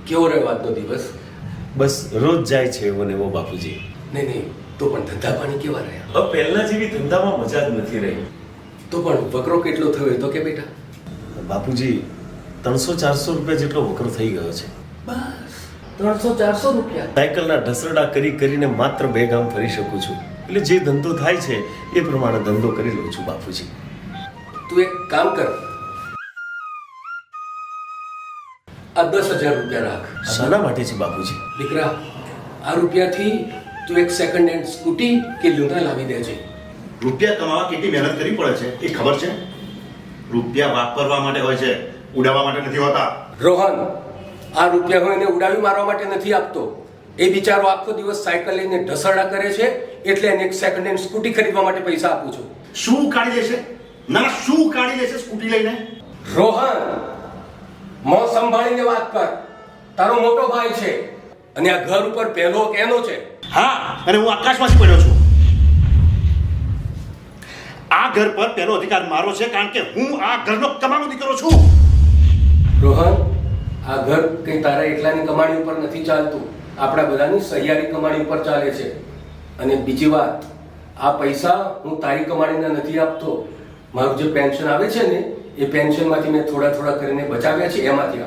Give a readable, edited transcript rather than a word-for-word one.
કેવો રહ્યો આજનો દિવસ? બસ રોજ જાય છે એવો ને એવો બાપુજી. નહીં તો પણ ધંધા પાણી કેવા રહ્યા? હવે પહેલા જેવી ધંધામાં મજા જ નથી રહી. તો પણ વકરો કેટલો થયો એ તો કે બેટા. બાપુજી 300-400 રૂપિયા જેટલો વકરો થઈ ગયો છે. બસ 300-400 રૂપિયા? સાયકલના ઢસરડા કરીને માત્ર 2 ગામ ફરી શકું છું. એટલે જે ધંધો થાય છે એ પ્રમાણે ધંધો કરી લઉં છું બાપુજી. તું એક કામ કર, આ 10,000 રૂપિયા રાખ. શાના માટે છે બાપુજી? દીકરા, આ રૂપિયાથી તું એક સેકન્ડ હેન્ડ સ્કૂટી કે લ્યુના લાવી દેજે. રૂપિયા કમાવા કેટલી મહેનત કરવી પડે છે એ ખબર છે? રૂપિયા વાપરવા માટે હોય છે, ઉડાવવા માટે નથી હોતા. રોહન, આ રૂપિયા હું એને ઉડાવી મારવા માટે નથી આપતો. એ બિચારો આખો દિવસ સાયકલ લઈને ઢસરડા કરે છે, એટલે એને એક સેકન્ડ હેન્ડ સ્કૂટી ખરીદવા માટે પૈસા આપું છું. શું કાઢી લેશે? ના, શું કાઢી લેશે સ્કૂટી લઈને? રોહન, મોં સંભાળીને વાત કર. તારો મોટો ભાઈ છે અને આ ઘર ઉપર પહેલો હક એનો છે. હા, અને હું આકાશમાંથી પડ્યો છું. આ ઘર પર પહેલો અધિકાર મારો છે, કારણ કે હું આ ઘરનો કમાનો દીકરો છું. રોહન, આ ઘર કઈ તારા એકલાની કમાણી ઉપર નથી ચાલતું, આપણા બધાની સહિયારી કમાણી ઉપર ચાલે છે. અને બીજી વાત, આ પૈસા હું તારી કમાણીના નથી આપતો. મારું જે પેન્શન આવે છે ને, એ પેન્શનમાંથી મેં થોડા કરીને બચાવ્યા છે, એમાંથી આપું.